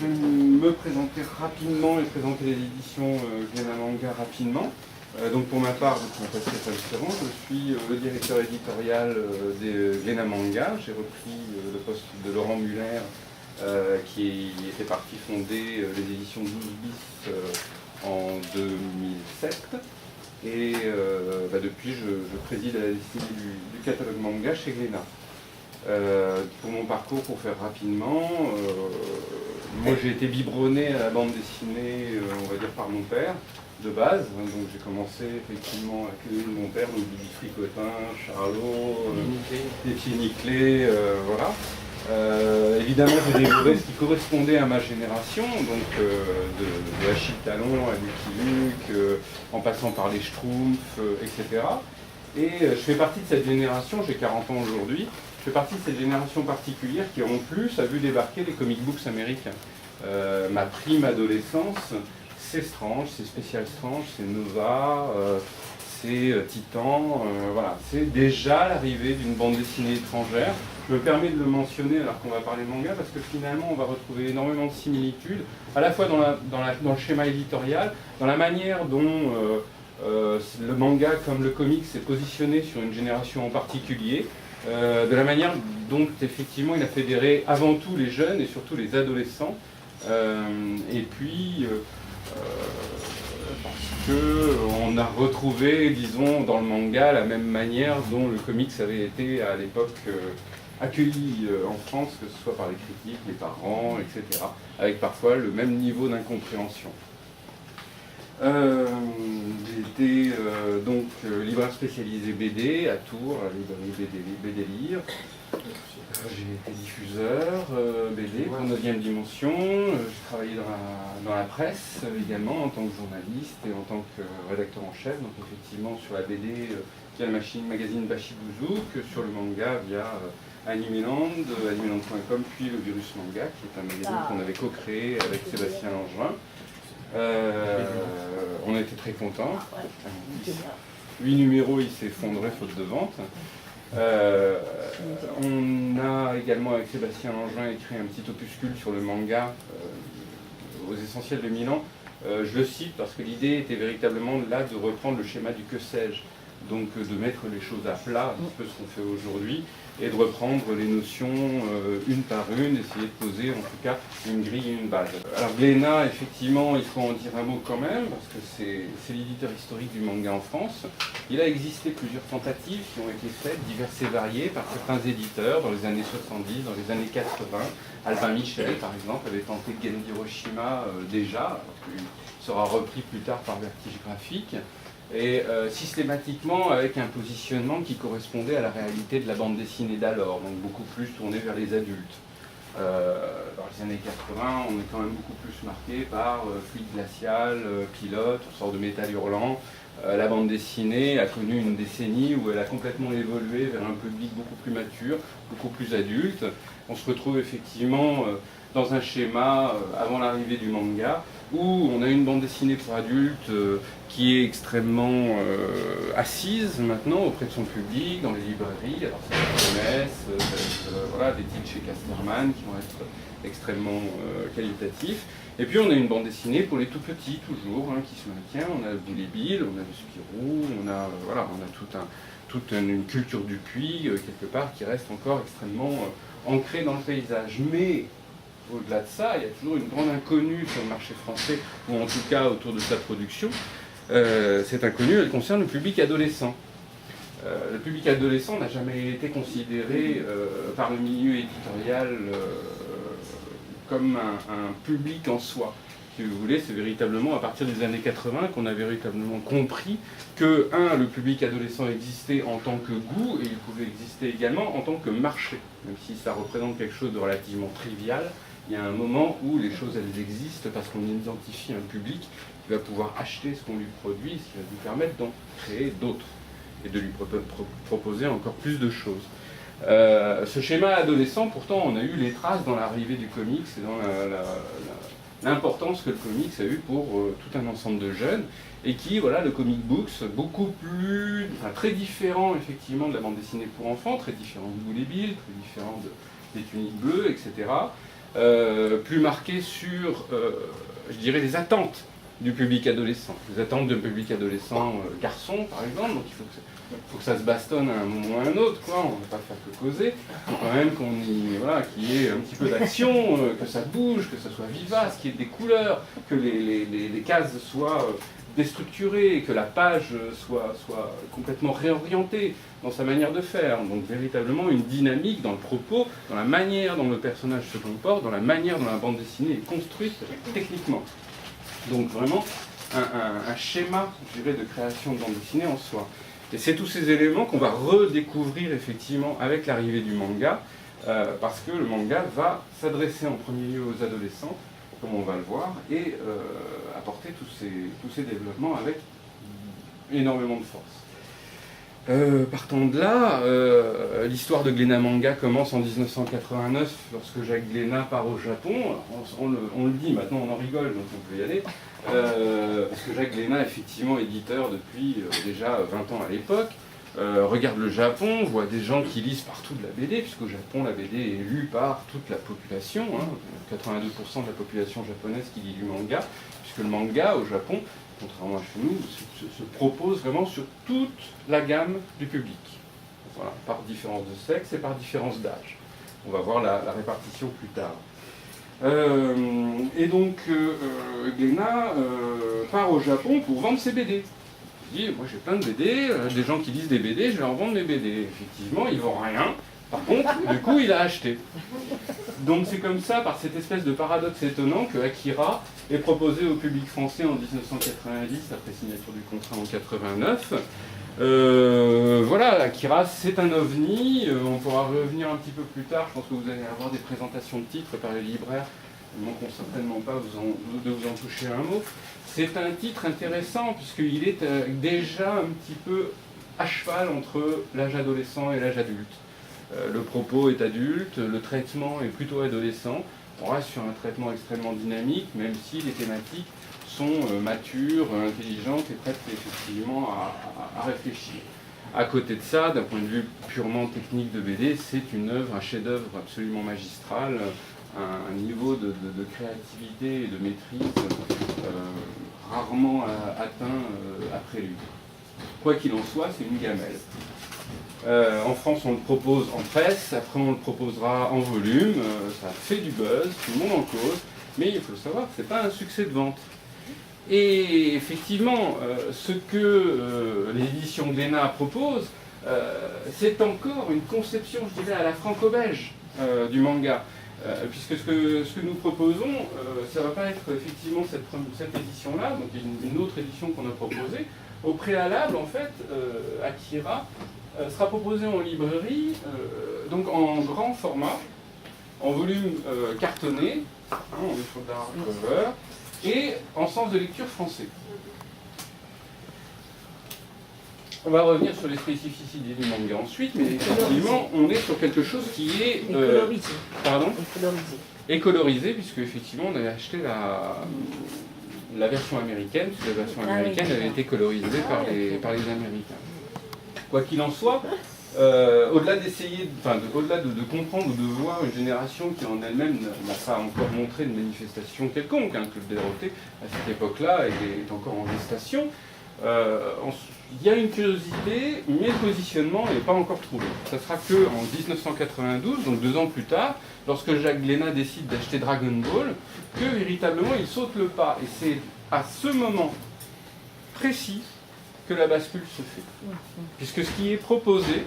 je vais me présenter rapidement et présenter les éditions Glénat Manga rapidement. Donc pour ma part, je m'appelle Stéphane Ferrand, je suis le directeur éditorial des Glénat Manga. J'ai repris le poste de Laurent Muller, qui était parti fonder les éditions 12 bis en 2007. Et depuis, je préside à la destinée du catalogue manga chez Glénat. Pour mon parcours, pour faire rapidement, moi j'ai été biberonné à la bande dessinée, on va dire par mon père, de base. Donc j'ai commencé effectivement à accueillir mon père, donc Bibi Fricotin, Charlot, les pieds nickelés, voilà. Évidemment, j'ai développé ce qui correspondait à ma génération, donc de Achille Talon à Lucky Luke, en passant par les Schtroumpfs, etc. Et je fais partie de cette génération, j'ai 40 ans aujourd'hui, je fais partie de cette génération particulière qui en plus a vu débarquer les comic books américains. Ma prime adolescence, c'est Strange, c'est Special Strange, c'est Nova, c'est Titan, voilà. C'est déjà l'arrivée d'une bande dessinée étrangère. Je me permets de le mentionner alors qu'on va parler manga parce que finalement on va retrouver énormément de similitudes, à la fois dans le schéma éditorial, dans la manière dont le manga comme le comics s'est positionné sur une génération en particulier, de la manière dont effectivement il a fédéré avant tout les jeunes et surtout les adolescents, et puis parce qu'on a retrouvé, disons, dans le manga la même manière dont le comics avait été à l'époque accueilli en France, que ce soit par les critiques, les parents, etc., avec parfois le même niveau d'incompréhension. J'étais donc libraire spécialisé BD à Tours, à la librairie BD Lire. J'ai été diffuseur BD pour 9e dimension. J'ai travaillé dans la presse également en tant que journaliste et en tant que rédacteur en chef. Donc effectivement sur la BD via le magazine Bashibouzouk, sur le manga via Animeland, animeland.com, puis le Virus Manga, qui est un magazine qu'on avait co-créé avec Sébastien Langevin. On était très contents. 8 numéros, il s'est effondré faute de vente. On a également avec Sébastien Langevin écrit un petit opuscule sur le manga aux Essentiels de Milan. Je le cite parce que l'idée était véritablement là de reprendre le schéma du que sais-je, donc de mettre les choses à plat, un petit peu ce qu'on fait aujourd'hui, et de reprendre les notions une par une, essayer de poser en tout cas une grille et une base. Alors Glénat, effectivement, il faut en dire un mot quand même, parce que c'est l'éditeur historique du manga en France. Il a existé plusieurs tentatives qui ont été faites, diverses et variées, par certains éditeurs dans les années 70, dans les années 80. Albin Michel, par exemple, avait tenté Gen Hiroshima déjà, il sera repris plus tard par Vertige Graphique. Et systématiquement avec un positionnement qui correspondait à la réalité de la bande dessinée d'alors, donc beaucoup plus tourné vers les adultes. Dans les années 80, on est quand même beaucoup plus marqué par Fluide Glacial, Pilote, on sort de Métal Hurlant. La bande dessinée a connu une décennie où elle a complètement évolué vers un public beaucoup plus mature, beaucoup plus adulte. On se retrouve effectivement dans un schéma avant l'arrivée du manga, où on a une bande dessinée pour adultes qui est extrêmement assise maintenant auprès de son public, dans les librairies. Alors c'est la promesse, voilà, des titres chez Casterman qui vont être extrêmement qualitatifs. Et puis on a une bande dessinée pour les tout petits toujours, qui se maintient. On a le Bully Bill, on a le Spirou, on a toute une culture du puits quelque part qui reste encore extrêmement ancrée dans le paysage. Mais au-delà de ça, il y a toujours une grande inconnue sur le marché français, ou en tout cas autour de sa production. Cette inconnue, elle concerne le public adolescent. Le public adolescent n'a jamais été considéré par le milieu éditorial comme un public en soi. Si vous voulez, c'est véritablement à partir des années 80 qu'on a véritablement compris que, le public adolescent existait en tant que goût, et il pouvait exister également en tant que marché. Même si ça représente quelque chose de relativement trivial, il y a un moment où les choses elles existent parce qu'on identifie un public qui va pouvoir acheter ce qu'on lui produit, ce qui va lui permettre d'en créer d'autres et de lui proposer encore plus de choses. Ce schéma adolescent, pourtant, on a eu les traces dans l'arrivée du comics et dans l'importance que le comics a eu pour tout un ensemble de jeunes, et qui, voilà, le comic books, très différent effectivement de la bande dessinée pour enfants, très différent de Bully Bill, très différent des Tuniques Bleues, etc., plus marqué sur, je dirais, les attentes du public adolescent. Les attentes d'un public adolescent garçon, par exemple, donc il faut que ça se bastonne à un moment ou à un autre, quoi. On ne va pas faire que causer. Il faut quand même voilà, qu'il y ait un petit peu d'action, que ça bouge, que ça soit vivace, qu'il y ait des couleurs, que les cases soient déstructurées, que la page soit complètement réorientée dans sa manière de faire. Donc véritablement une dynamique dans le propos, dans la manière dont le personnage se comporte, dans la manière dont la bande dessinée est construite techniquement. Donc vraiment un schéma, je dirais, de création de bande dessinée en soi. Et c'est tous ces éléments qu'on va redécouvrir effectivement avec l'arrivée du manga, parce que le manga va s'adresser en premier lieu aux adolescents, comme on va le voir, et apporter tous ces développements avec énormément de force. Partant de là, l'histoire de Glénat Manga commence en 1989, lorsque Jacques Glénat part au Japon. On le dit, maintenant on en rigole, donc on peut y aller. Parce que Jacques Glénat, effectivement, éditeur depuis déjà 20 ans à l'époque, regarde le Japon, voit des gens qui lisent partout de la BD, puisqu'au Japon, la BD est lue par toute la population, 82% de la population japonaise qui lit du manga, puisque le manga, au Japon, contrairement à chez nous, se propose vraiment sur toute la gamme du public. Voilà, par différence de sexe et par différence d'âge. On va voir la répartition plus tard. Et donc, Glénat part au Japon pour vendre ses BD. Il dit, moi j'ai plein de BD, des gens qui lisent des BD, je vais leur vendre mes BD. Effectivement, ils ne vendent rien. Par contre, du coup, il a acheté. Donc c'est comme ça, par cette espèce de paradoxe étonnant, que Akira est proposé au public français en 1990, après signature du contrat en 89. Voilà, Akira, c'est un ovni. On pourra revenir un petit peu plus tard. Je pense que vous allez avoir des présentations de titres par les libraires. Ils ne manqueront certainement pas de vous en toucher un mot. C'est un titre intéressant, puisqu'il est déjà un petit peu à cheval entre l'âge adolescent et l'âge adulte. Le propos est adulte, le traitement est plutôt adolescent. On reste sur un traitement extrêmement dynamique, même si les thématiques sont matures, intelligentes et prêtes effectivement à réfléchir. À côté de ça, d'un point de vue purement technique de BD, c'est une œuvre, un chef-d'œuvre absolument magistral, un niveau de créativité et de maîtrise rarement atteint après lui. Quoi qu'il en soit, c'est une gamelle. En France, on le propose en presse, après on le proposera en volume, ça fait du buzz, tout le monde en cause, mais il faut le savoir, c'est pas un succès de vente. Et effectivement, ce que l'édition Glénat propose, c'est encore une conception, je dirais, à la franco-belge du manga. Puisque ce que nous proposons, ça ne va pas être effectivement cette édition-là, donc une autre édition qu'on a proposée. Au préalable, en fait, Akira sera proposé en librairie, donc en grand format, en volume cartonné, on est sur de la hardcover, et en sens de lecture français. On va revenir sur les spécificités du manga ensuite, mais effectivement, on est sur quelque chose qui est... colorisé. Pardon ? Et colorisé. Et colorisé, puisque effectivement, on avait acheté la version américaine, puisque la version américaine avait été colorisée par les Américains. Quoi qu'il en soit, au-delà d'essayer, au-delà de comprendre ou de voir une génération qui en elle-même n'a pas encore montré de manifestation quelconque, Claude Desrotés, à cette époque-là, est encore en gestation, il y a une curiosité, mais le positionnement n'est pas encore trouvé. Ça sera qu'en 1992, donc 2 ans plus tard, lorsque Jacques Glénat décide d'acheter Dragon Ball, que véritablement il saute le pas. Et c'est à ce moment précis que la bascule se fait. Puisque ce qui est proposé,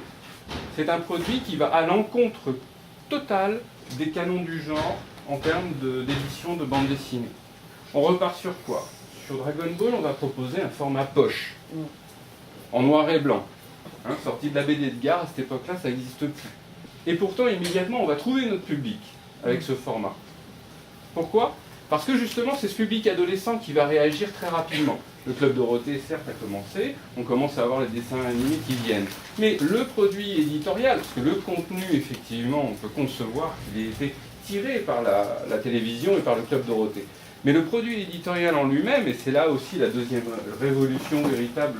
c'est un produit qui va à l'encontre totale des canons du genre en termes d'édition de bande dessinée. On repart sur quoi ? Sur Dragon Ball, on va proposer un format poche, en noir et blanc, sorti de la BD de gare. À cette époque-là, ça n'existe plus. Et pourtant, immédiatement, on va trouver notre public avec ce format. Pourquoi ? Parce que justement, c'est ce public adolescent qui va réagir très rapidement. Le Club Dorothée, certes, a commencé, on commence à avoir les dessins animés qui viennent. Mais le produit éditorial, parce que le contenu, effectivement, on peut concevoir qu'il ait été tiré par la télévision et par le Club Dorothée. Mais le produit éditorial en lui-même, et c'est là aussi la deuxième révolution véritable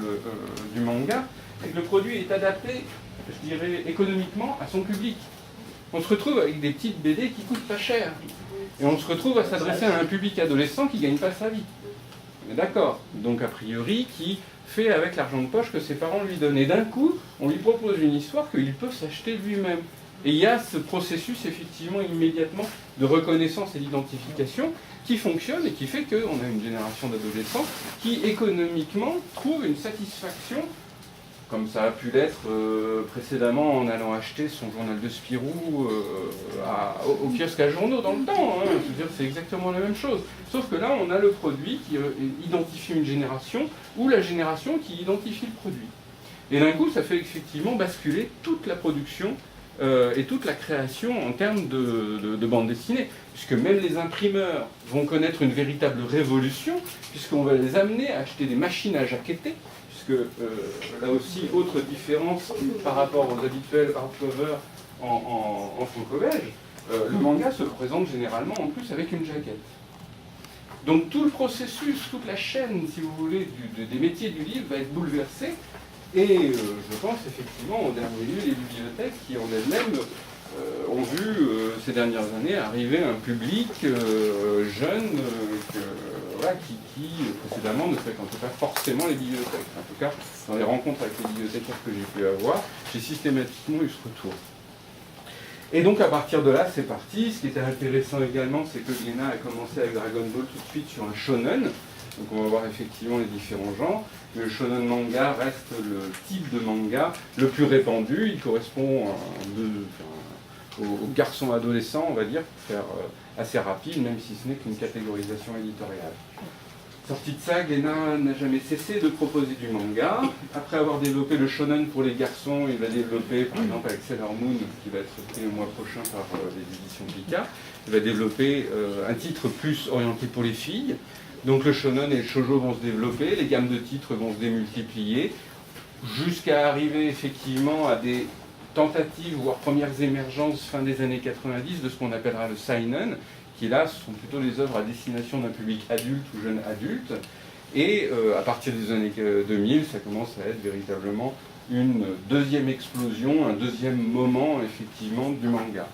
du manga, c'est que le produit est adapté, je dirais, économiquement à son public. on se retrouve avec des petites BD qui coûtent pas cher. Et on se retrouve à s'adresser à un public adolescent qui ne gagne pas sa vie. On est d'accord. Donc a priori, qui fait avec l'argent de poche que ses parents lui donnent. Et d'un coup, on lui propose une histoire qu'il peut s'acheter lui-même. Et il y a ce processus, effectivement, immédiatement, de reconnaissance et d'identification qui fonctionne et qui fait qu'on a une génération d'adolescents qui, économiquement, trouvent une satisfaction, comme ça a pu l'être précédemment en allant acheter son journal de Spirou au kiosque à journaux dans le temps. Hein. Je veux dire, c'est exactement la même chose. Sauf que là, on a le produit qui identifie une génération ou la génération qui identifie le produit. Et d'un coup, ça fait effectivement basculer toute la production et toute la création en termes de bande dessinée, puisque même les imprimeurs vont connaître une véritable révolution, puisqu'on va les amener à acheter des machines à jaqueter, puisque là aussi, autre différence par rapport aux habituels hardcover en franco-belge, le manga se présente généralement en plus avec une jaquette. Donc tout le processus, toute la chaîne, si vous voulez, des métiers du livre va être bouleversée. Et je pense effectivement en dernier lieu les bibliothèques qui en elles-mêmes ont vu ces dernières années arriver un public jeune qui précédemment ne fréquentait pas forcément les bibliothèques. En tout cas, dans les rencontres avec les bibliothécaires que j'ai pu avoir, j'ai systématiquement eu ce retour. Et donc à partir de là, c'est parti. Ce qui était intéressant également, c'est que Glénat a commencé avec Dragon Ball tout de suite sur un shonen. Donc on va voir effectivement les différents genres. Le shonen manga reste le type de manga le plus répandu. Il correspond aux garçons adolescents, on va dire, pour faire assez rapide, même si ce n'est qu'une catégorisation éditoriale. Sorti de ça, Glénat n'a jamais cessé de proposer du manga. Après avoir développé le shonen pour les garçons, il va développer, par exemple avec Sailor Moon, qui va être fait le mois prochain par les éditions Pika, il va développer un titre plus orienté pour les filles. Donc le shonen et le shoujo vont se développer, les gammes de titres vont se démultiplier, jusqu'à arriver effectivement à des tentatives, voire premières émergences fin des années 90 de ce qu'on appellera le seinen, qui là sont plutôt des œuvres à destination d'un public adulte ou jeune adulte. Et à partir des années 2000, ça commence à être véritablement une deuxième explosion, un deuxième moment effectivement du manga.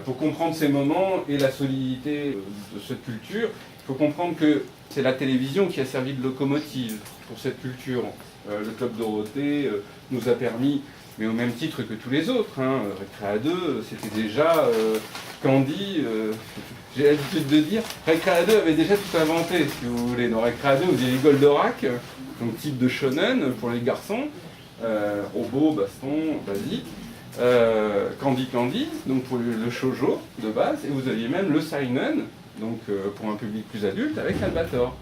Pour comprendre ces moments et la solidité de cette culture, il faut comprendre que c'est la télévision qui a servi de locomotive pour cette culture. Le Club Dorothée nous a permis, mais au même titre que tous les autres, Récréa 2, c'était déjà Candy, j'ai l'habitude de dire, Récréa 2 avait déjà tout inventé, si vous voulez. Dans Récréa 2, vous avez Goldorak, donc type de shonen pour les garçons, robot, baston, basique, Candy, donc pour le shoujo de base, et vous aviez même le seinen, donc pour un public plus adulte, avec Albator,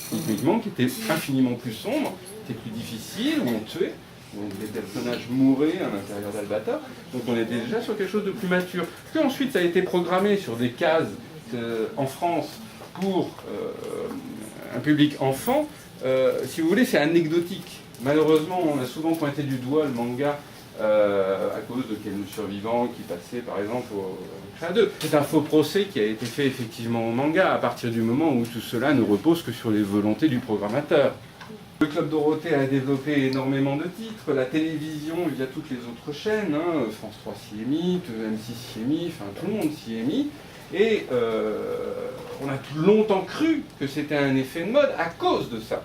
typiquement, qui était infiniment plus sombre, qui était plus difficile, où on tuait, donc les personnages mouraient à l'intérieur d'Albator, donc on était déjà sur quelque chose de plus mature. Puis ensuite, ça a été programmé sur des cases en France pour un public enfant, si vous voulez, c'est anecdotique. Malheureusement, on a souvent pointé du doigt le manga à cause de Ken le Survivant qui passait par exemple au Récréa 2. C'est un faux procès qui a été fait effectivement au manga à partir du moment où tout cela ne repose que sur les volontés du programmateur. Le Club Dorothée a développé énormément de titres, la télévision via toutes les autres chaînes, France 3 s'y est mis, M6 s'y est mis, enfin tout le monde s'y est mis, et on a longtemps cru que c'était un effet de mode à cause de ça.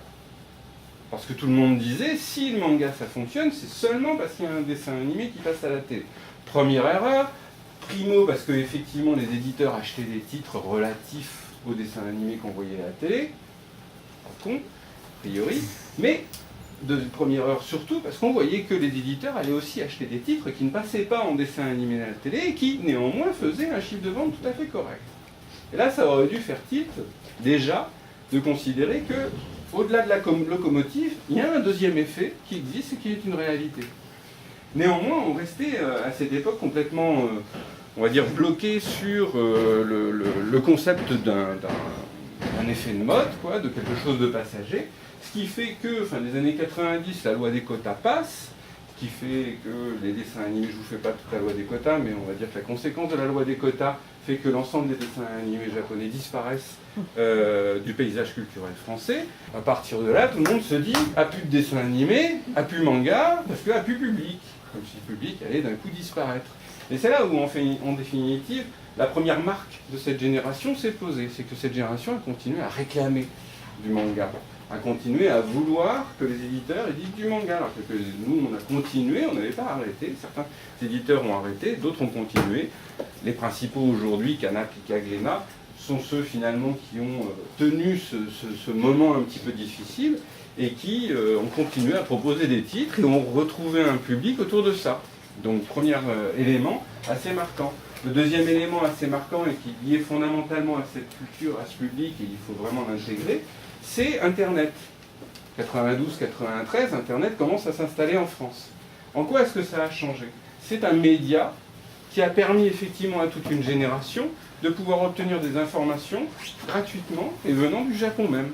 Parce que tout le monde disait, si le manga ça fonctionne, c'est seulement parce qu'il y a un dessin animé qui passe à la télé. Première erreur, primo parce que effectivement les éditeurs achetaient des titres relatifs aux dessins animés qu'on voyait à la télé, pas con, a priori, mais première erreur surtout parce qu'on voyait que les éditeurs allaient aussi acheter des titres qui ne passaient pas en dessin animé à la télé et qui néanmoins faisaient un chiffre de vente tout à fait correct. Et là ça aurait dû faire titre déjà de considérer que au-delà de la locomotive, il y a un deuxième effet qui existe et qui est une réalité. Néanmoins, on restait à cette époque complètement, on va dire, bloqué sur le concept d'un effet de mode, quoi, de quelque chose de passager, ce qui fait que, fin des années 90, la loi des quotas passe, ce qui fait que les dessins animés, je ne vous fais pas toute la loi des quotas, mais on va dire que la conséquence de la loi des quotas fait que l'ensemble des dessins animés japonais disparaissent du paysage culturel français. À partir de là, tout le monde se dit, à plus de dessins animés, à plus manga, parce que à plus public. Comme si le public allait d'un coup disparaître. Et c'est là où, en définitive, la première marque de cette génération s'est posée. C'est que cette génération a continué à réclamer du manga, à continuer à vouloir que les éditeurs éditent du manga. Alors que nous, on a continué, on n'avait pas arrêté. Certains éditeurs ont arrêté, d'autres ont continué. Les principaux aujourd'hui, Kana, Pika, Glénat, sont ceux finalement qui ont tenu ce moment un petit peu difficile et qui ont continué à proposer des titres et ont retrouvé un public autour de ça. Donc, premier élément assez marquant. Le deuxième élément assez marquant et qui est lié fondamentalement à cette culture, à ce public, et il faut vraiment l'intégrer, c'est Internet. 92-93, Internet commence à s'installer en France. En quoi est-ce que ça a changé? C'est un média qui a permis effectivement à toute une génération de pouvoir obtenir des informations gratuitement et venant du Japon même.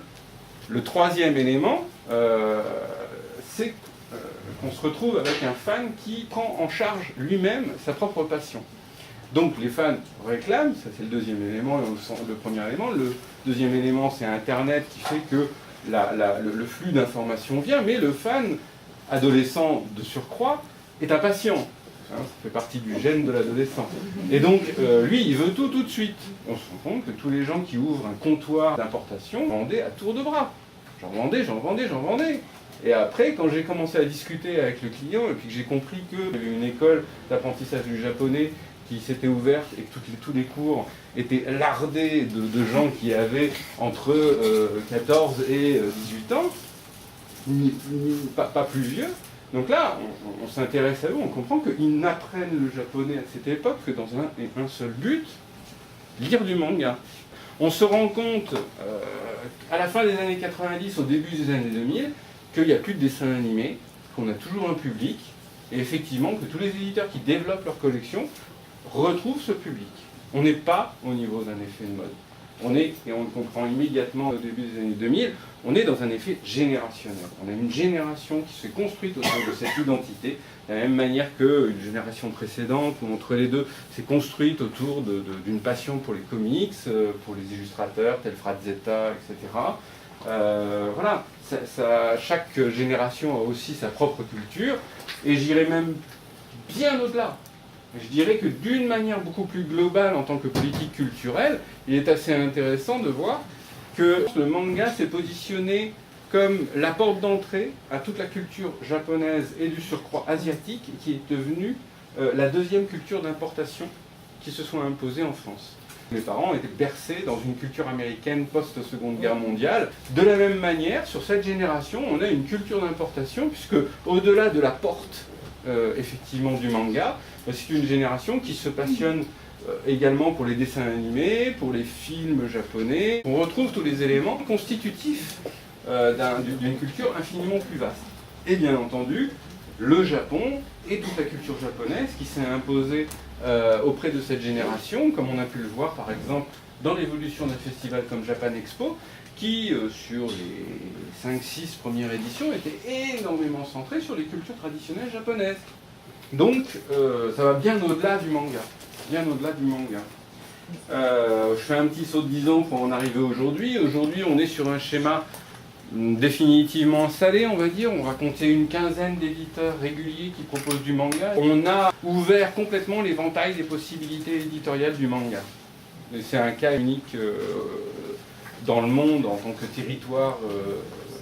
Le troisième élément, c'est qu'on se retrouve avec un fan qui prend en charge lui-même sa propre passion. Donc les fans réclament, ça c'est le deuxième élément, le premier élément. Le deuxième élément, c'est Internet qui fait que le flux d'informations vient, mais le fan adolescent de surcroît est impatient. Ça fait partie du gène de l'adolescent. Et donc, lui, il veut tout de suite. On se rend compte que tous les gens qui ouvrent un comptoir d'importation vendaient à tour de bras. J'en vendais. Et après, quand j'ai commencé à discuter avec le client, et puis que j'ai compris qu'il y avait une école d'apprentissage du japonais qui s'était ouverte et que tous les cours étaient lardés de gens qui avaient entre 14 et 18 ans, pas plus vieux. Donc là, on s'intéresse à eux, on comprend qu'ils n'apprennent le japonais à cette époque que dans un seul but, lire du manga. On se rend compte, à la fin des années 90, au début des années 2000, qu'il n'y a plus de dessins animés, qu'on a toujours un public, et effectivement que tous les éditeurs qui développent leur collection retrouvent ce public. On n'est pas au niveau d'un effet de mode. On est, et on le comprend immédiatement au début des années 2000, on est dans un effet générationnel. On a une génération qui s'est construite autour de cette identité, de la même manière qu'une génération précédente, ou entre les deux, s'est construite autour d'une passion pour les comics, pour les illustrateurs, tels Frazetta, etc. Voilà, chaque génération a aussi sa propre culture, et j'irais même bien au-delà. Je dirais que d'une manière beaucoup plus globale en tant que politique culturelle, il est assez intéressant de voir que le manga s'est positionné comme la porte d'entrée à toute la culture japonaise et du surcroît asiatique, qui est devenue la deuxième culture d'importation qui se soit imposée en France. Mes parents étaient bercés dans une culture américaine post-Seconde Guerre mondiale. De la même manière, sur cette génération, on a une culture d'importation, puisque au-delà de la porte effectivement du manga, c'est une génération qui se passionne également pour les dessins animés, pour les films japonais. On retrouve tous les éléments constitutifs d'une culture infiniment plus vaste. Et bien entendu, le Japon et toute la culture japonaise qui s'est imposée auprès de cette génération, comme on a pu le voir par exemple dans l'évolution d'un festival comme Japan Expo, qui sur les 5-6 premières éditions était énormément centré sur les cultures traditionnelles japonaises. Donc ça va bien au-delà du manga. Je fais un petit saut de 10 ans pour en arriver aujourd'hui. Aujourd'hui, on est sur un schéma définitivement installé, on va dire. On va compter une quinzaine d'éditeurs réguliers qui proposent du manga. On a ouvert complètement l'éventail des possibilités éditoriales du manga. Et c'est un cas unique dans le monde en tant que territoire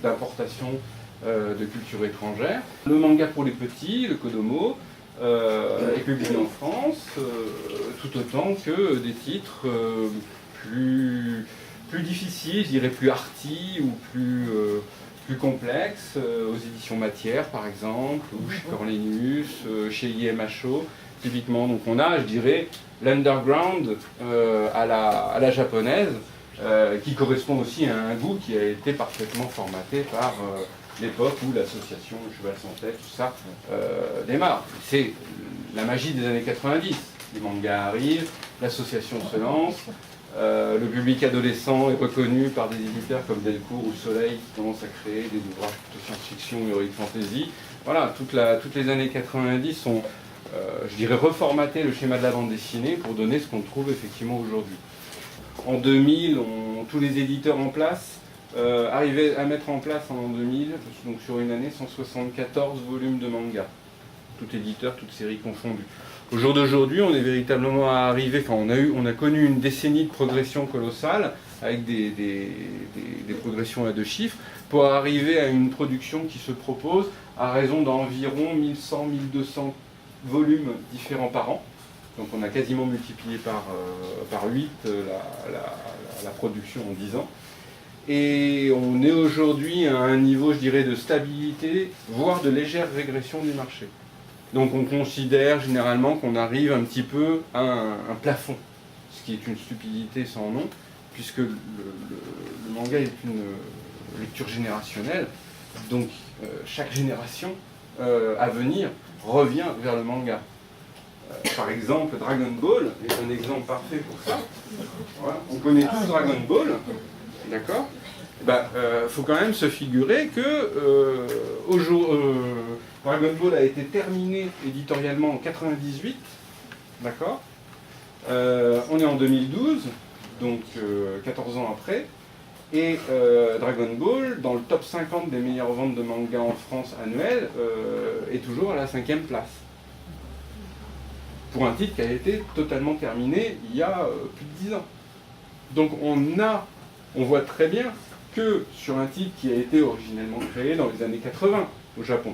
d'importation de culture étrangère. Le manga pour les petits, le Kodomo, est publié en France, tout autant que des titres plus difficiles, je dirais plus arty ou plus complexes, aux éditions Matière par exemple, ou chez Cornelius, chez IMHO, typiquement. Donc on a, je dirais, l'underground à la japonaise, qui correspond aussi à un goût qui a été parfaitement formaté par l'époque où l'association Le Cheval sans tête, tout ça, démarre. C'est la magie des années 90. Les mangas arrivent, l'association se lance, le public adolescent est reconnu par des éditeurs comme Delcourt ou Soleil qui commencent à créer des ouvrages de science-fiction, heroic fantasy. Voilà, toutes les années 90 ont, je dirais, reformaté le schéma de la bande dessinée pour donner ce qu'on trouve effectivement aujourd'hui. En 2000, tous les éditeurs en place arrivaient à mettre en place en 2000, donc sur une année, 174 volumes de manga. Tout éditeur, toute série confondue. Au jour d'aujourd'hui, on est véritablement arrivé, enfin on a connu une décennie de progression colossale, avec des progressions à 2 chiffres, pour arriver à une production qui se propose à raison d'environ 1100-1200 volumes différents par an. Donc on a quasiment multiplié par 8 la production en 10 ans. Et on est aujourd'hui à un niveau, je dirais, de stabilité, voire de légère régression du marché. Donc on considère généralement qu'on arrive un petit peu à un plafond, ce qui est une stupidité sans nom, puisque le manga est une lecture générationnelle, donc chaque génération à venir revient vers le manga. Par exemple, Dragon Ball est un exemple parfait pour ça. Voilà. On connaît tous Dragon Ball, d'accord ? Faut quand même se figurer que Dragon Ball a été terminé éditorialement en 98, d'accord ? On est en 2012, donc 14 ans après, et Dragon Ball, dans le top 50 des meilleures ventes de manga en France annuelles, est toujours à la 5e place. Pour un titre qui a été totalement terminé il y a plus de 10 ans. Donc on voit très bien que sur un titre qui a été originellement créé dans les années 80 au Japon,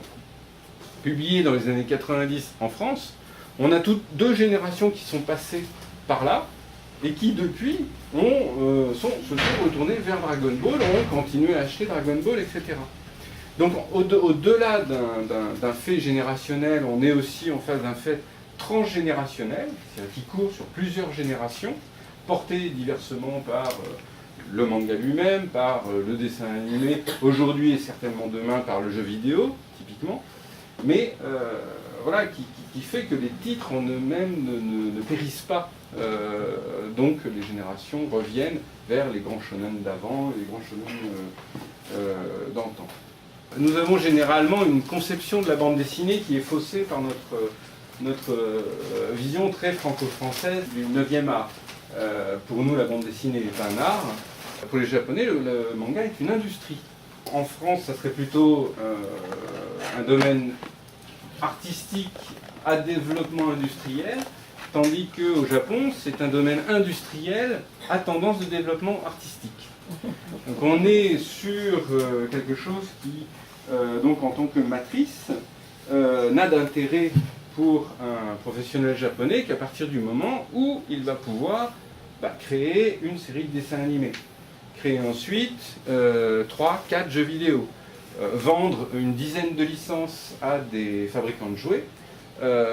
publié dans les années 90 en France, on a toutes 2 générations qui sont passées par là et qui depuis se sont retournées vers Dragon Ball, ont continué à acheter Dragon Ball, etc. Donc au-delà d'un fait générationnel, on est aussi en face d'un fait transgénérationnel, c'est-à-dire qui court sur plusieurs générations, porté diversement par le manga lui-même, par le dessin animé, aujourd'hui et certainement demain par le jeu vidéo, typiquement, mais voilà, qui fait que les titres en eux-mêmes ne périssent pas. Donc les générations reviennent vers les grands shonen d'avant et les grands shonen d'antan. Nous avons généralement une conception de la bande dessinée qui est faussée par notre vision très franco-française du 9e art. Pour nous, la bande dessinée est un art. Pour les Japonais, le manga est une industrie. En France, ça serait plutôt un domaine artistique à développement industriel, tandis qu'au Japon, c'est un domaine industriel à tendance de développement artistique. Donc on est sur quelque chose qui, donc en tant que matrice, n'a d'intérêt pour un professionnel japonais qu'à partir du moment où il va pouvoir créer une série de dessins animés, créer ensuite 3, 4 jeux vidéo, vendre une dizaine de licences à des fabricants de jouets,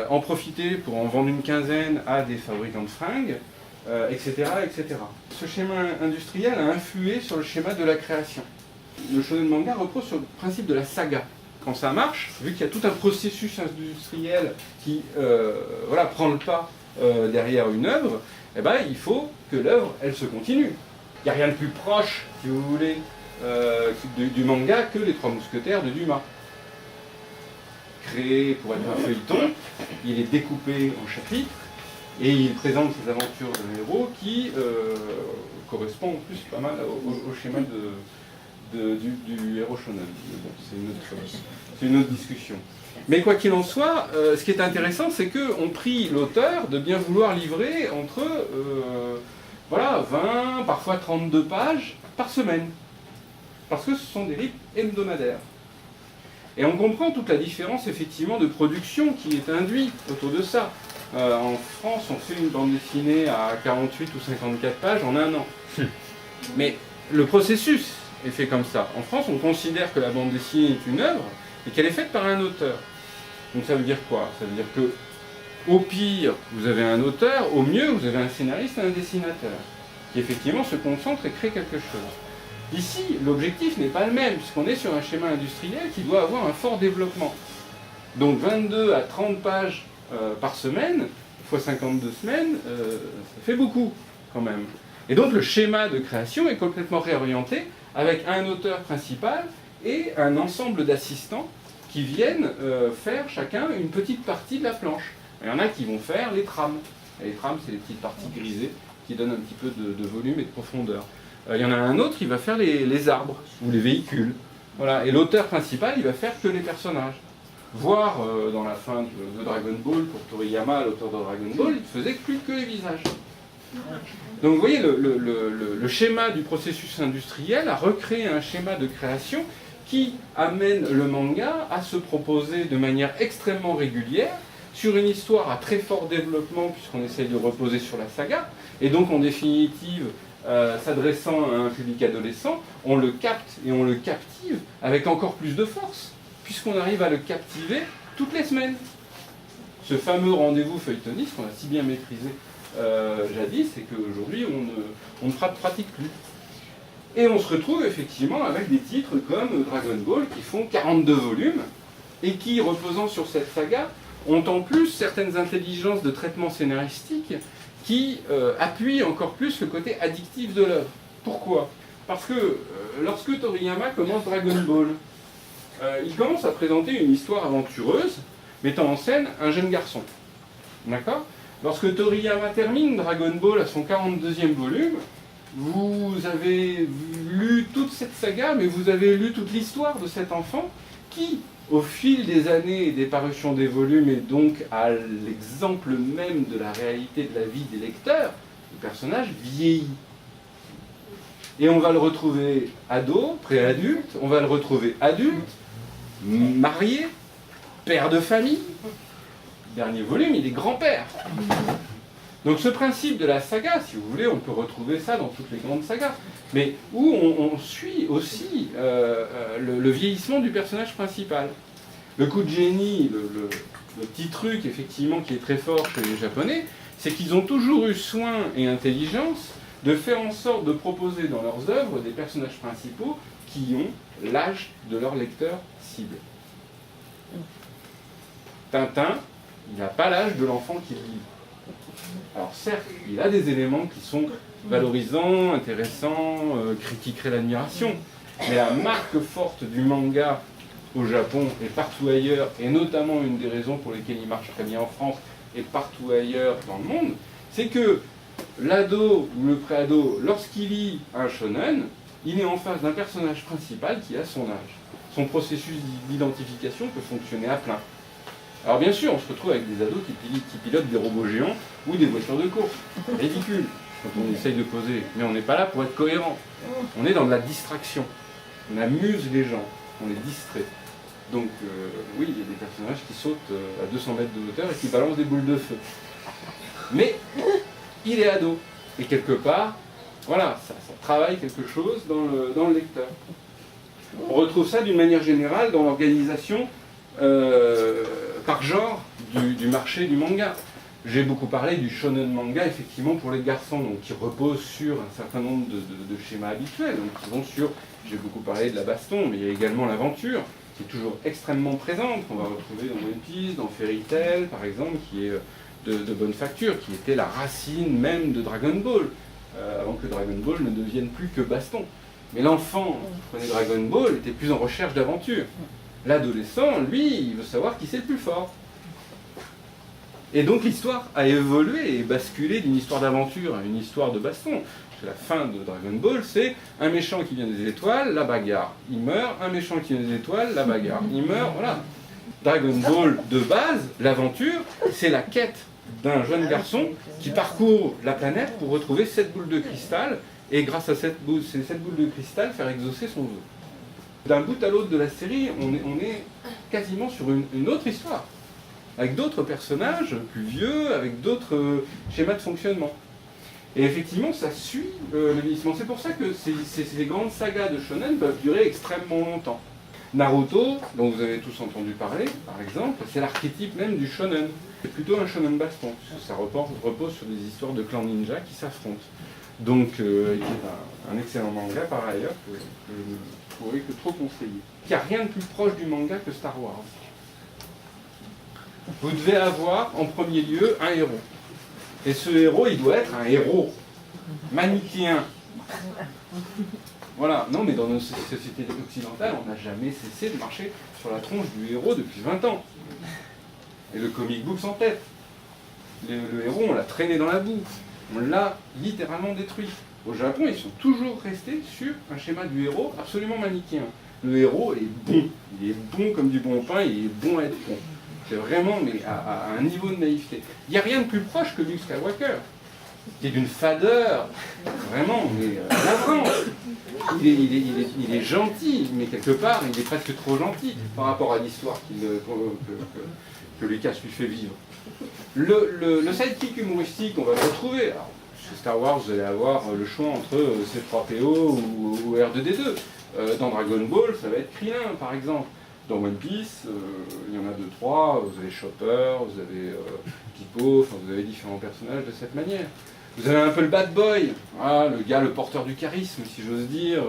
en profiter pour en vendre une quinzaine à des fabricants de fringues, etc., etc. Ce schéma industriel a influé sur le schéma de la création. Le shonen manga repose sur le principe de la saga. Quand ça marche, vu qu'il y a tout un processus industriel qui prend le pas derrière une œuvre, il faut que l'œuvre, elle se continue. Il n'y a rien de plus proche, si vous voulez, du manga que les 3 mousquetaires de Dumas. Créé pour être un feuilleton, il est découpé en chapitres et il présente ses aventures de héros qui correspondent en plus pas mal au schéma du héros shonen. Mais bon, c'est une autre discussion. Mais quoi qu'il en soit, ce qui est intéressant, c'est qu'on prie l'auteur de bien vouloir livrer entre 20, parfois 32 pages par semaine. Parce que ce sont des rythmes hebdomadaires. Et on comprend toute la différence, effectivement, de production qui est induite autour de ça. En France, on fait une bande dessinée à 48 ou 54 pages en un an. Mais le processus est fait comme ça. En France, on considère que la bande dessinée est une œuvre et qu'elle est faite par un auteur. Donc ça veut dire quoi? Ça veut dire que, au pire, vous avez un auteur, au mieux, vous avez un scénariste et un dessinateur, qui effectivement se concentrent et créent quelque chose. Ici, l'objectif n'est pas le même, puisqu'on est sur un schéma industriel qui doit avoir un fort développement. Donc 22 à 30 pages par semaine, fois 52 semaines, ça fait beaucoup quand même. Et donc le schéma de création est complètement réorienté avec un auteur principal et un ensemble d'assistants qui viennent faire chacun une petite partie de la planche. Il y en a qui vont faire les trames. Et les trames, c'est les petites parties grisées qui donnent un petit peu de volume et de profondeur. Il y en a un autre qui va faire les arbres ou les véhicules. Voilà. Et l'auteur principal, il va faire que les personnages. Voire dans la fin de Dragon Ball, pour Toriyama, l'auteur de Dragon Ball, il ne faisait plus que les visages. Donc vous voyez, le schéma du processus industriel a recréé un schéma de création qui amène le manga à se proposer de manière extrêmement régulière sur une histoire à très fort développement, puisqu'on essaye de reposer sur la saga, et donc en définitive, s'adressant à un public adolescent, on le capte et on le captive avec encore plus de force, puisqu'on arrive à le captiver toutes les semaines. Ce fameux rendez-vous feuilletoniste qu'on a si bien maîtrisé jadis, et qu'aujourd'hui on ne pratique plus. Et on se retrouve effectivement avec des titres comme Dragon Ball qui font 42 volumes, et qui, reposant sur cette saga, ont en plus certaines intelligences de traitement scénaristique qui appuient encore plus le côté addictif de l'œuvre. Pourquoi ? Parce que lorsque Toriyama commence Dragon Ball, il commence à présenter une histoire aventureuse mettant en scène un jeune garçon. D'accord ? Lorsque Toriyama termine Dragon Ball à son 42e volume, vous avez lu toute cette saga, mais vous avez lu toute l'histoire de cet enfant qui, au fil des années et des parutions des volumes, et donc à l'exemple même de la réalité de la vie des lecteurs, le personnage vieillit. Et on va le retrouver ado, préadulte, on va le retrouver adulte, marié, père de famille. Dernier volume, il est grand-père. Donc ce principe de la saga, si vous voulez, on peut retrouver ça dans toutes les grandes sagas, mais où on suit aussi le vieillissement du personnage principal. Le coup de génie, le petit truc effectivement qui est très fort chez les Japonais, c'est qu'ils ont toujours eu soin et intelligence de faire en sorte de proposer dans leurs œuvres des personnages principaux qui ont l'âge de leur lecteur cible. Tintin, il n'a pas l'âge de l'enfant qui lit. Alors certes, il a des éléments qui sont valorisants, intéressants, qui créent l'admiration, mais la marque forte du manga au Japon et partout ailleurs, et notamment une des raisons pour lesquelles il marche très bien en France et partout ailleurs dans le monde, c'est que l'ado ou le préado, lorsqu'il lit un shonen, il est en face d'un personnage principal qui a son âge. Son processus d'identification peut fonctionner à plein. Alors bien sûr, on se retrouve avec des ados qui pilotent des robots géants ou des voitures de course. Ridicule quand on essaye de poser. Mais on n'est pas là pour être cohérent. On est dans de la distraction. On amuse les gens. On les distrait. Donc oui, il y a des personnages qui sautent à 200 mètres de hauteur et qui balancent des boules de feu. Mais il est ado. Et quelque part, voilà, ça travaille quelque chose dans le lecteur. On retrouve ça d'une manière générale dans l'organisation par genre du marché du manga. J'ai beaucoup parlé du shonen manga, effectivement, pour les garçons, donc qui repose sur un certain nombre de schémas habituels, donc qui vont sur, j'ai beaucoup parlé de la baston, mais il y a également l'aventure, qui est toujours extrêmement présente, qu'on va retrouver dans One Piece, dans Fairy Tail, par exemple, qui est de bonne facture, qui était la racine même de Dragon Ball, avant que Dragon Ball ne devienne plus que baston. Mais l'enfant qui prenait Dragon Ball était plus en recherche d'aventure. L'adolescent, lui, il veut savoir qui c'est le plus fort. Et donc l'histoire a évolué et basculé d'une histoire d'aventure à une histoire de baston. La fin de Dragon Ball, c'est un méchant qui vient des étoiles, la bagarre, il meurt, un méchant qui vient des étoiles, la bagarre, il meurt, voilà. Dragon Ball de base, l'aventure, c'est la quête d'un jeune garçon qui parcourt la planète pour retrouver 7 boules de cristal et grâce à ces 7 boules de cristal faire exaucer son vœu. D'un bout à l'autre de la série, on est quasiment sur une autre histoire, avec d'autres personnages plus vieux, avec d'autres schémas de fonctionnement. Et effectivement, ça suit le vieillissement. C'est pour ça que ces grandes sagas de shonen peuvent durer extrêmement longtemps. Naruto, dont vous avez tous entendu parler, par exemple, c'est l'archétype même du shonen. C'est plutôt un shonen baston, puisque ça repose sur des histoires de clans ninja qui s'affrontent. Donc, il est un excellent manga par ailleurs, que je ne pourrais que trop conseiller. Il n'y a rien de plus proche du manga que Star Wars. Vous devez avoir en premier lieu un héros. Et ce héros, il doit être un héros manichéen. Voilà, non mais dans nos sociétés occidentales, on n'a jamais cessé de marcher sur la tronche du héros depuis 20 ans. Et le comic book en tête. Le héros, on l'a traîné dans la boue. On l'a littéralement détruit. Au Japon, ils sont toujours restés sur un schéma du héros absolument manichéen. le héros est bon. Il est bon comme du bon pain, il est bon à être bon. C'est vraiment mais à un niveau de naïveté. Il n'y a rien de plus proche que Luke Skywalker, qui est d'une fadeur, vraiment, mais navrante. Il est gentil, mais quelque part, il est presque trop gentil par rapport à l'histoire que Lucas lui fait vivre. Le sidekick humoristique, on va le retrouver. Alors, chez Star Wars, vous allez avoir le choix entre C3PO ou R2D2. Dans Dragon Ball, ça va être Krillin, par exemple. Dans One Piece, il y en a 2-3, vous avez Chopper, vous avez Pipo, enfin, vous avez différents personnages de cette manière. Vous avez un peu le bad boy, voilà, le gars, le porteur du charisme, si j'ose dire,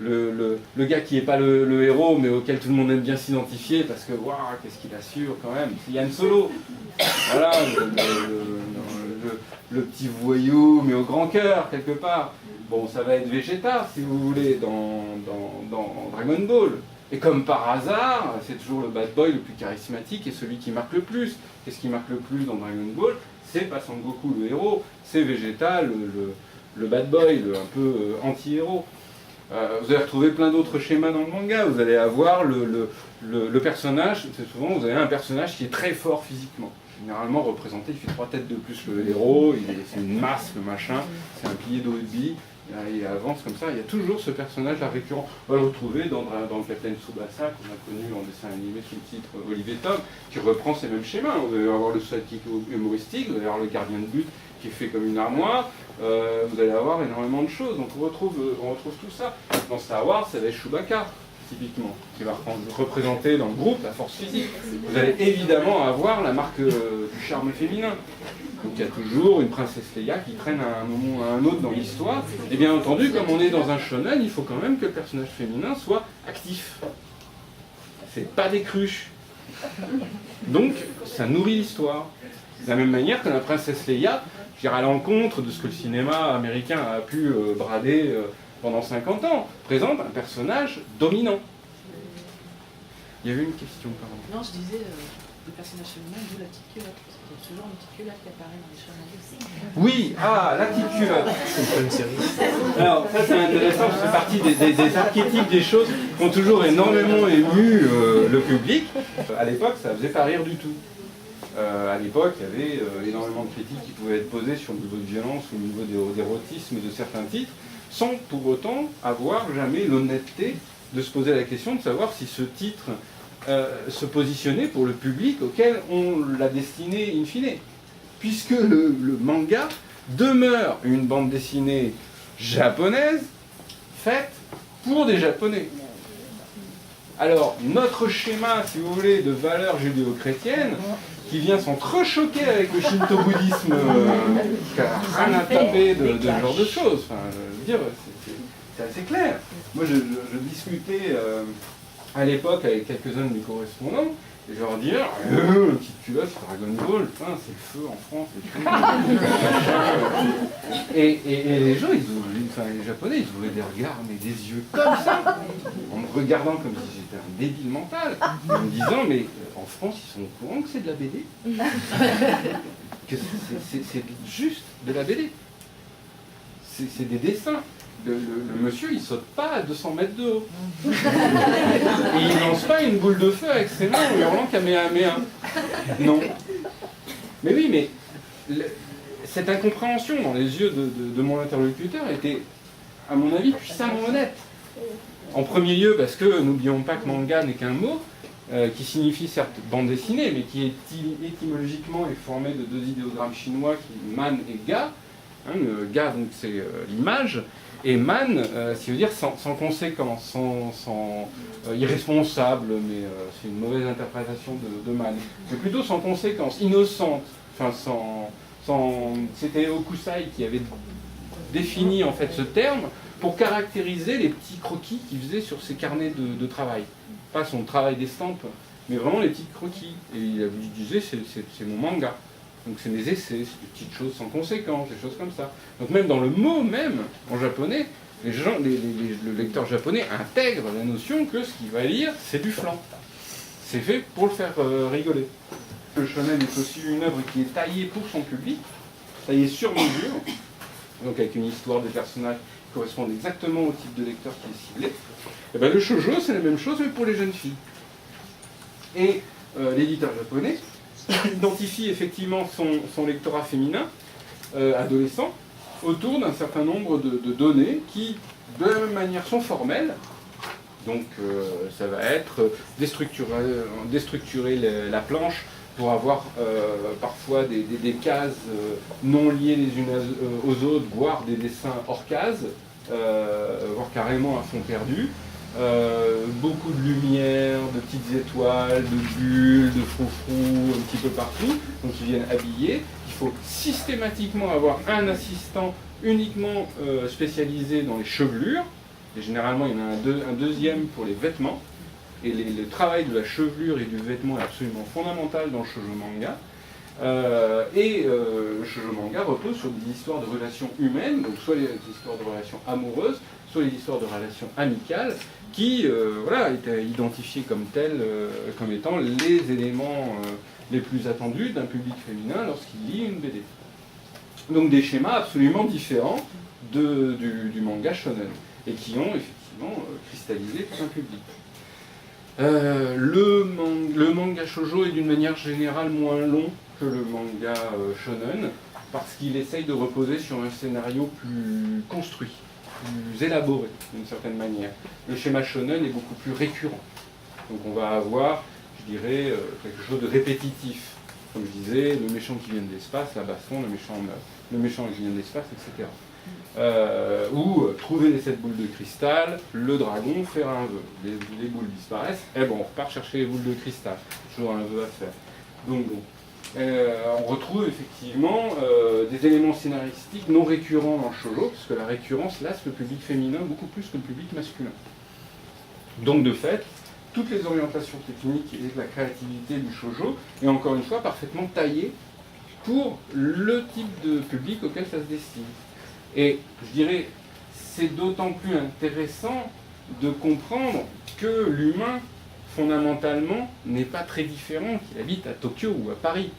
le gars qui n'est pas le héros, mais auquel tout le monde aime bien s'identifier, parce que, waouh, qu'est-ce qu'il assure quand même, c'est Yann Solo. Voilà, le petit voyou, mais au grand cœur, quelque part. Bon, ça va être Vegeta, si vous voulez, dans Dragon Ball. Et comme par hasard, c'est toujours le bad boy le plus charismatique et celui qui marque le plus. Qu'est-ce qui marque le plus dans Dragon Ball? C'est pas Son Goku le héros, c'est Vegeta le bad boy, un peu anti-héros. Vous allez retrouver plein d'autres schémas dans le manga. Vous allez avoir le personnage, c'est souvent vous avez un personnage qui est très fort physiquement. Généralement représenté, il fait 3 têtes de plus que le héros, c'est une masse, le machin, c'est un pilier de rugby. Il avance comme ça, il y a toujours ce personnage-là récurrent. On va le retrouver dans le Captain Tsubasa, qu'on a connu en dessin animé sous le titre Olivier Tom, qui reprend ces mêmes schémas. Vous allez avoir le sidekick humoristique, vous allez avoir le gardien de but qui est fait comme une armoire, vous allez avoir énormément de choses. Donc on retrouve tout ça. Dans Star Wars, ça va être Chewbacca, typiquement, qui va représenter dans le groupe la force physique. Vous allez évidemment avoir la marque du charme féminin. Donc il y a toujours une princesse Leia qui traîne à un moment ou à un autre dans l'histoire. Et bien entendu, comme on est dans un shonen, il faut quand même que le personnage féminin soit actif. C'est pas des cruches. Donc ça nourrit l'histoire. De la même manière que la princesse Leia, je dirais à l'encontre de ce que le cinéma américain a pu brader pendant 50 ans, présente un personnage dominant. Il y avait une question, pardon. Non, je disais le personnage féminin, d'où la petite culotte. Il y a toujours une petite culotte qui apparaît dans les shonen aussi. Oui, la petite culotte. C'est une série. Alors, ça c'est intéressant, c'est partie des archétypes, des choses qui ont toujours énormément ému le public. À l'époque, ça faisait pas rire du tout. À l'époque, il y avait énormément de critiques qui pouvaient être posées sur le niveau de violence ou le niveau d'érotisme de certains titres, sans pour autant avoir jamais l'honnêteté de se poser la question de savoir si ce titre se positionnait pour le public auquel on l'a destiné in fine. Puisque le manga demeure une bande dessinée japonaise faite pour des Japonais. Alors, notre schéma, si vous voulez, de valeurs judéo-chrétiennes, qui vient s'entrechoquer avec le shinto-bouddhisme, qui n'a rien à taper de ce genre de choses. Enfin, je veux dire, c'est assez clair. Moi, je discutais à l'époque avec quelques-uns de mes correspondants, et je leur disais, une petite culotte, Dragon Ball, c'est le feu en France, et les gens, les Japonais, ils ouvraient des regards, mais des yeux comme ça, en me regardant comme si j'étais un débile mental, en me disant, mais en France, ils sont au courant que c'est de la BD, que c'est juste de la BD, c'est des dessins. Le monsieur, il saute pas à 200 mètres de haut. Et il lance pas une boule de feu avec ses mains en hurlant Kamehameha. Non. Mais oui, mais cette incompréhension dans les yeux de mon interlocuteur était, à mon avis, puissamment honnête. En premier lieu, parce que n'oublions pas que manga n'est qu'un mot, qui signifie certes bande dessinée, mais qui étymologiquement est formé de 2 idéogrammes chinois, qui man et ga. Le ga, donc, c'est l'image. Et man, ce qui veut dire sans conséquence, irresponsable, mais c'est une mauvaise interprétation de man. Mais plutôt sans conséquence, innocente. Enfin, c'était Okusai qui avait défini en fait ce terme pour caractériser les petits croquis qu'il faisait sur ses carnets de travail. Pas son travail d'estampe, mais vraiment les petits croquis. Et il disait c'est mon manga. Donc c'est des essais, c'est des petites choses sans conséquence, des choses comme ça. Donc même dans le mot même, en japonais, le lecteur japonais intègre la notion que ce qu'il va lire, c'est du flan. C'est fait pour le faire rigoler. Le shonen est aussi une œuvre qui est taillée pour son public, taillée sur mesure, donc avec une histoire des personnages qui correspondent exactement au type de lecteur qui est ciblé. Et ben le shoujo, c'est la même chose, mais pour les jeunes filles. Et l'éditeur japonais identifie effectivement son lectorat féminin, adolescent, autour d'un certain nombre de données qui, de la même manière, sont formelles. Donc ça va être déstructurer la planche pour avoir parfois des cases non liées les unes aux autres, voire des dessins hors cases, voire carrément à fond perdu. Beaucoup de lumière, de petites étoiles, de bulles, de froufrous un petit peu partout, donc ils viennent habiller. Il faut systématiquement avoir un assistant uniquement spécialisé dans les chevelures, et généralement il y en a un deuxième pour les vêtements, et le travail de la chevelure et du vêtement est absolument fondamental dans le shoujo manga. Le shoujo manga repose sur des histoires de relations humaines, donc soit les histoires de relations amoureuses, soit les histoires de relations amicales, qui étaient identifiées comme telles, comme étant les éléments les plus attendus d'un public féminin lorsqu'il lit une BD. Donc des schémas absolument différents du manga shonen, et qui ont effectivement cristallisé tout un public. Le manga shoujo est d'une manière générale moins long que le manga shonen, parce qu'il essaye de reposer sur un scénario plus construit, plus élaboré d'une certaine manière. Le schéma shonen est beaucoup plus récurrent. Donc on va avoir, je dirais, quelque chose de répétitif. Comme je disais, le méchant qui vient de l'espace, la baston, le méchant qui vient de l'espace, etc. Ou trouver les 7 boules de cristal, le dragon, faire un vœu. Les boules disparaissent, et bon, on repart chercher les boules de cristal. Toujours un vœu à faire. Donc bon. On retrouve effectivement des éléments scénaristiques non récurrents dans le shoujo, puisque la récurrence lasse le public féminin beaucoup plus que le public masculin. Donc de fait, toutes les orientations techniques et la créativité du shoujo est encore une fois parfaitement taillée pour le type de public auquel ça se destine. Et je dirais, c'est d'autant plus intéressant de comprendre que l'humain, fondamentalement, n'est pas très différent qu'il habite à Tokyo ou à Paris.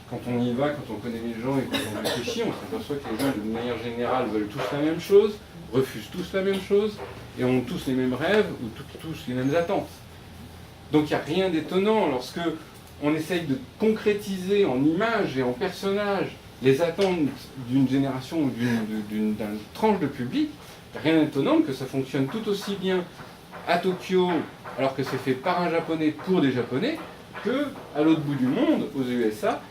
Quand on y va, quand on connaît les gens et quand on réfléchit, on s'aperçoit que les gens, de manière générale, veulent tous la même chose, refusent tous la même chose, et ont tous les mêmes rêves ou tous les mêmes attentes. Donc il n'y a rien d'étonnant lorsque on essaye de concrétiser en images et en personnages les attentes d'une génération ou d'une tranche de public. Il n'y a rien d'étonnant que ça fonctionne tout aussi bien à Tokyo, alors que c'est fait par un japonais pour des japonais, qu'à l'autre bout du monde, aux USA,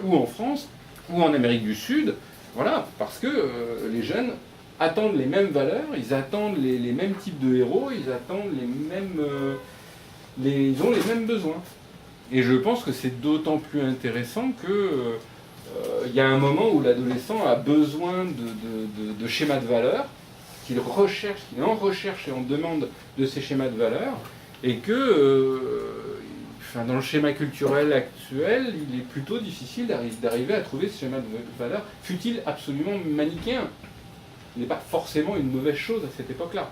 ou en France, ou en Amérique du Sud. Voilà, parce que les jeunes attendent les mêmes valeurs, ils attendent les mêmes types de héros, ils attendent ils ont les mêmes besoins. Et je pense que c'est d'autant plus intéressant que il y a un moment où l'adolescent a besoin de schémas de valeurs, qu'il recherche, qu'il est en recherche et en demande de ces schémas de valeurs, et que dans le schéma culturel actuel, il est plutôt difficile d'arriver à trouver ce schéma de valeurs, fût-il absolument manichéen. Il n'est pas forcément une mauvaise chose à cette époque-là.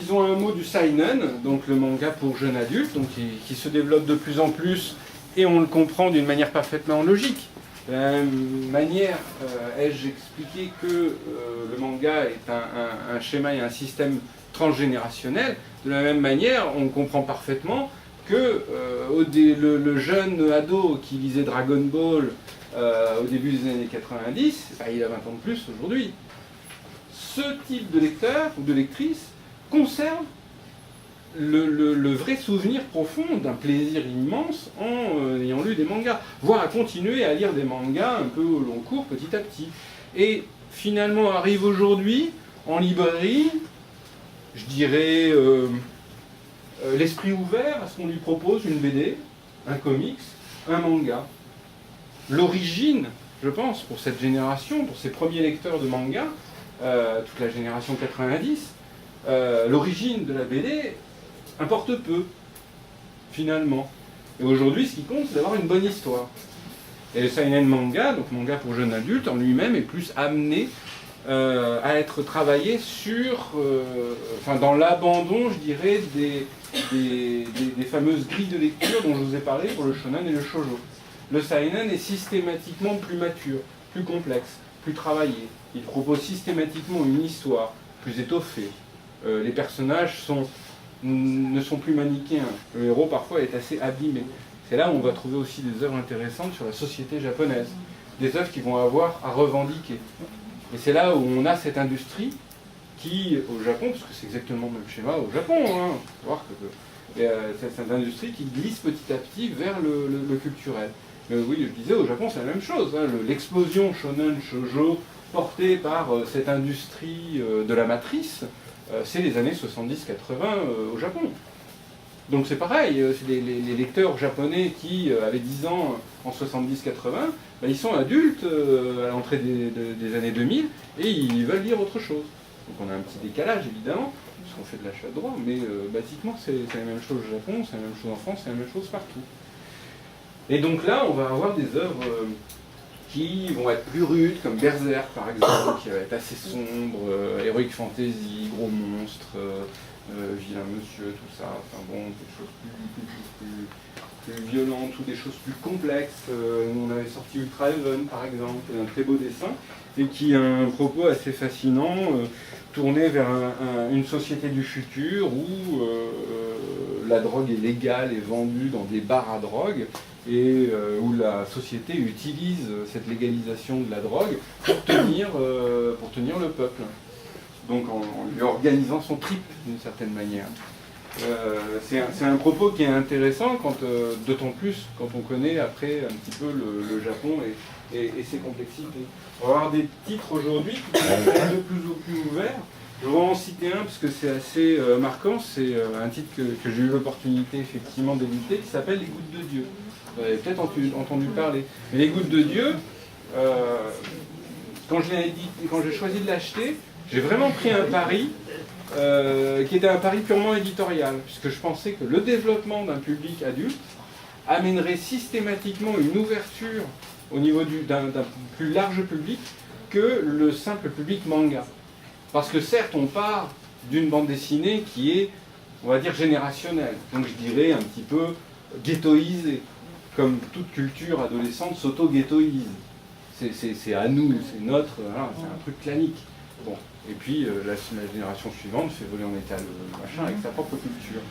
Ils ont un mot du seinen, donc le manga pour jeunes adultes, donc qui se développe de plus en plus, et on le comprend d'une manière parfaitement logique. De la même manière, ai-je expliqué que le manga est un schéma et un système transgénérationnel. De la même manière, on comprend parfaitement que le jeune ado qui lisait Dragon Ball au début des années 90, il a 20 ans de plus aujourd'hui. Ce type de lecteur ou de lectrice conserve le vrai souvenir profond d'un plaisir immense en ayant lu des mangas, voire à continuer à lire des mangas un peu au long cours petit à petit. Et finalement arrive aujourd'hui en librairie, je dirais, l'esprit ouvert à ce qu'on lui propose, une BD, un comics, un manga. L'origine, je pense, pour cette génération, pour ces premiers lecteurs de manga, toute la génération 90, l'origine de la BD importe peu, finalement. Et aujourd'hui, ce qui compte, c'est d'avoir une bonne histoire. Et le seinen manga, donc manga pour jeunes adultes, en lui-même est plus amené à être travaillé sur, dans l'abandon, je dirais, des fameuses grilles de lecture dont je vous ai parlé pour le shonen et le shoujo. Le seinen est systématiquement plus mature, plus complexe, plus travaillée. Il propose systématiquement une histoire plus étoffée. Les personnages ne sont plus manichéens. Le héros parfois est assez abîmé. C'est là où on va trouver aussi des œuvres intéressantes sur la société japonaise. Des œuvres qui vont avoir à revendiquer. Et c'est là où on a cette industrie qui, au Japon, parce que c'est exactement le même schéma au Japon, hein, faut voir que cette industrie qui glisse petit à petit vers le culturel. Mais oui, je disais, au Japon, c'est la même chose. Hein, l'explosion shonen, shoujo, portée par cette industrie de la matrice, c'est les années 70-80 au Japon. Donc c'est pareil, les lecteurs japonais qui avaient 10 ans en 70-80, ben, ils sont adultes à l'entrée des années 2000 et ils veulent lire autre chose. Donc on a un petit décalage évidemment, puisqu'on fait de l'achat de droit, mais basiquement c'est la même chose au Japon, c'est la même chose en France, c'est la même chose partout. Et donc là on va avoir des œuvres qui vont être plus rudes, comme Berserk par exemple, qui va être assez sombre, Heroic Fantasy, gros monstres, vilain monsieur, tout ça, enfin bon, des choses plus violentes ou des choses plus complexes. On avait sorti Ultra Heaven par exemple, un très beau dessin, et qui a un propos assez fascinant, tourné vers une société du futur où la drogue est légale et vendue dans des bars à drogue, et où la société utilise cette légalisation de la drogue pour tenir le peuple. Donc en lui organisant son trip d'une certaine manière. C'est un propos qui est intéressant, d'autant plus quand on connaît après un petit peu le Japon et ses complexités. On va avoir des titres aujourd'hui qui sont de plus en plus ouverts. Je vais en citer un parce que c'est assez marquant, c'est un titre que j'ai eu l'opportunité effectivement d'éditer qui s'appelle Les Gouttes de Dieu. Vous avez peut-être entendu parler. Mais Les Gouttes de Dieu, quand j'ai choisi de l'acheter, j'ai vraiment pris un pari qui était un pari purement éditorial, puisque je pensais que le développement d'un public adulte amènerait systématiquement une ouverture au niveau d'un plus large public que le simple public manga. Parce que certes, on part d'une bande dessinée qui est, on va dire, générationnelle, donc je dirais un petit peu ghettoisée, comme toute culture adolescente s'auto-ghettoise. C'est à nous, c'est notre, voilà, c'est un truc clanique. Bon. Et puis la génération suivante fait voler en état le machin avec sa propre culture.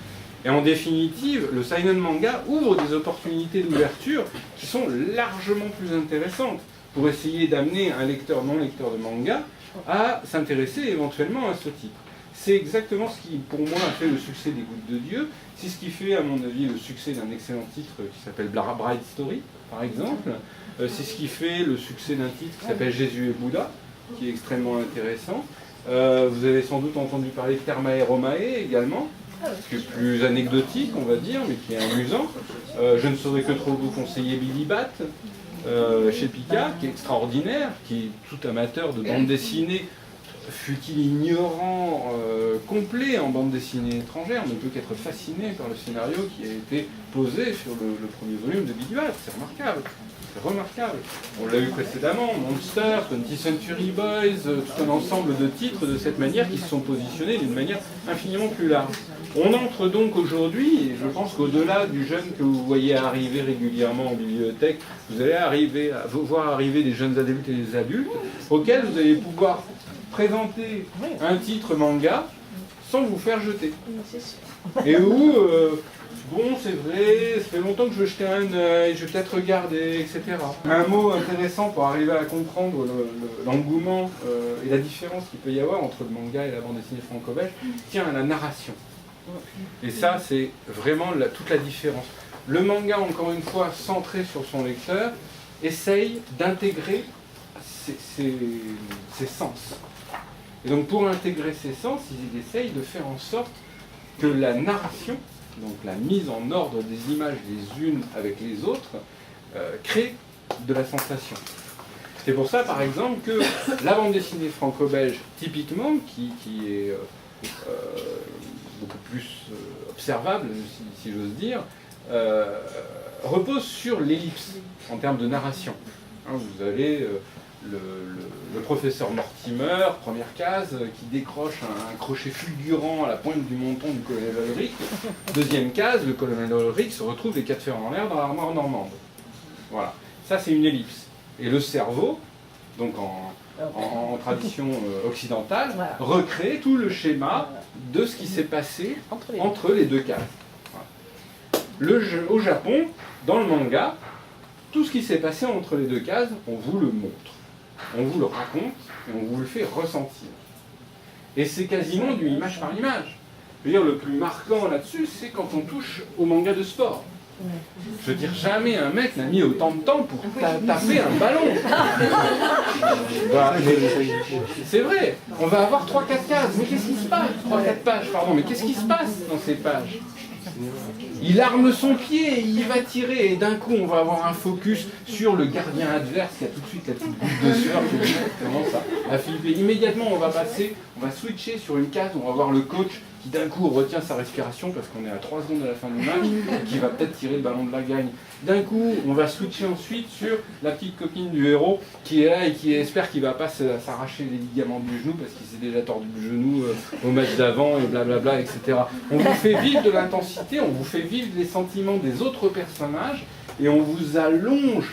Et en définitive, le seinen manga ouvre des opportunités d'ouverture qui sont largement plus intéressantes pour essayer d'amener un lecteur non lecteur de manga à s'intéresser éventuellement à ce titre. C'est exactement ce qui, pour moi, a fait le succès des Gouttes de Dieu. C'est ce qui fait, à mon avis, le succès d'un excellent titre qui s'appelle Bride Story, par exemple. C'est ce qui fait le succès d'un titre qui s'appelle Jésus et Bouddha, qui est extrêmement intéressant. Vous avez sans doute entendu parler de Thermae Romae également, qui est plus anecdotique, on va dire, mais qui est amusant. Je ne saurais que trop vous conseiller Billy Bat, chez Pika, qui est extraordinaire, qui est tout amateur de bande dessinée, fut-il ignorant complet en bande dessinée étrangère, ne peut qu'être fasciné par le scénario qui a été posé sur le premier volume de Billy Bat. C'est remarquable. C'est remarquable. On l'a eu précédemment, Monster, 20th Century Boys, tout un ensemble de titres de cette manière qui se sont positionnés d'une manière infiniment plus large. On entre donc aujourd'hui, et je pense qu'au-delà du jeune que vous voyez arriver régulièrement en bibliothèque, vous allez voir arriver des jeunes adultes et des adultes, auxquels vous allez pouvoir présenter un titre manga sans vous faire jeter. Et où, bon, c'est vrai, ça fait longtemps que je veux jeter un œil, je vais peut-être regarder, etc. Un mot intéressant pour arriver à comprendre l'engouement et la différence qu'il peut y avoir entre le manga et la bande dessinée franco-belge tient à la narration. Et ça, c'est vraiment toute la différence. Le manga, encore une fois, centré sur son lecteur, essaye d'intégrer ses sens. Et donc pour intégrer ces sens, ils essayent de faire en sorte que la narration, donc la mise en ordre des images les unes avec les autres, crée de la sensation. C'est pour ça par exemple que la bande dessinée franco-belge, typiquement, qui est beaucoup plus observable, si j'ose dire, repose sur l'ellipse en termes de narration. Hein, vous avez le professeur Mortimer, première case, qui décroche un crochet fulgurant à la pointe du menton du colonel Ulrich. Deuxième case, le colonel Ulrich se retrouve les quatre fers en l'air dans l'armoire normande. Voilà, ça c'est une ellipse. Et le cerveau donc en tradition occidentale, Voilà. recrée tout le schéma de ce qui s'est passé entre les deux cases. Au Japon, dans le manga, tout ce qui s'est passé entre les deux cases, on vous le montre, on vous le raconte et on vous le fait ressentir. Et c'est quasiment du image par image. Je veux dire, le plus marquant là-dessus, c'est quand on touche au manga de sport. Je veux dire, jamais un mec n'a mis autant de temps pour taper un ballon. Bah, c'est vrai, on va avoir 3-4 cases, mais qu'est-ce qui se passe 3-4 pages, pardon, mais qu'est-ce qui se passe dans ces pages? Il arme son pied, il va tirer, et d'un coup on va avoir un focus sur le gardien adverse qui a tout de suite la petite goutte de sueur qui commence à flipper. Immédiatement on va switcher sur une case où on va voir le coach qui d'un coup retient sa respiration parce qu'on est à 3 secondes de la fin du match, qui va peut-être tirer le ballon de la gagne. D'un coup, on va switcher ensuite sur la petite copine du héros qui est là et qui espère qu'il ne va pas s'arracher les ligaments du genou parce qu'il s'est déjà tordu le genou au match d'avant et blablabla, etc. On vous fait vivre de l'intensité, on vous fait vivre les sentiments des autres personnages et on vous allonge.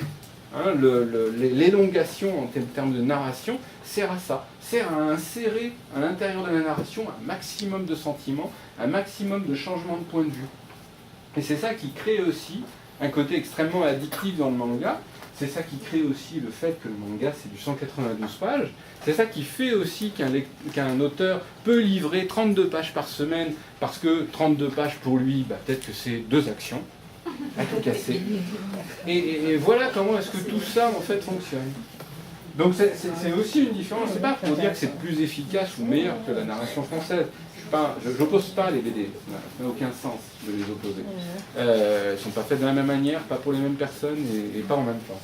L'élongation en termes de narration sert à ça, sert à insérer à l'intérieur de la narration un maximum de sentiments, un maximum de changements de point de vue. Et c'est ça qui crée aussi un côté extrêmement addictif dans le manga, c'est ça qui crée aussi le fait que le manga c'est du 192 pages, c'est ça qui fait aussi qu'un auteur peut livrer 32 pages par semaine, parce que 32 pages pour lui, peut-être que c'est 2 actions, à tout casser. Et voilà comment est-ce que tout ça en fait fonctionne. Donc c'est aussi une différence, c'est pas pour dire que c'est plus efficace ou meilleur que la narration française. Je n'oppose pas les BD, ça n'a aucun sens de les opposer. Elles ne sont pas faites de la même manière, pas pour les mêmes personnes et pas en même temps.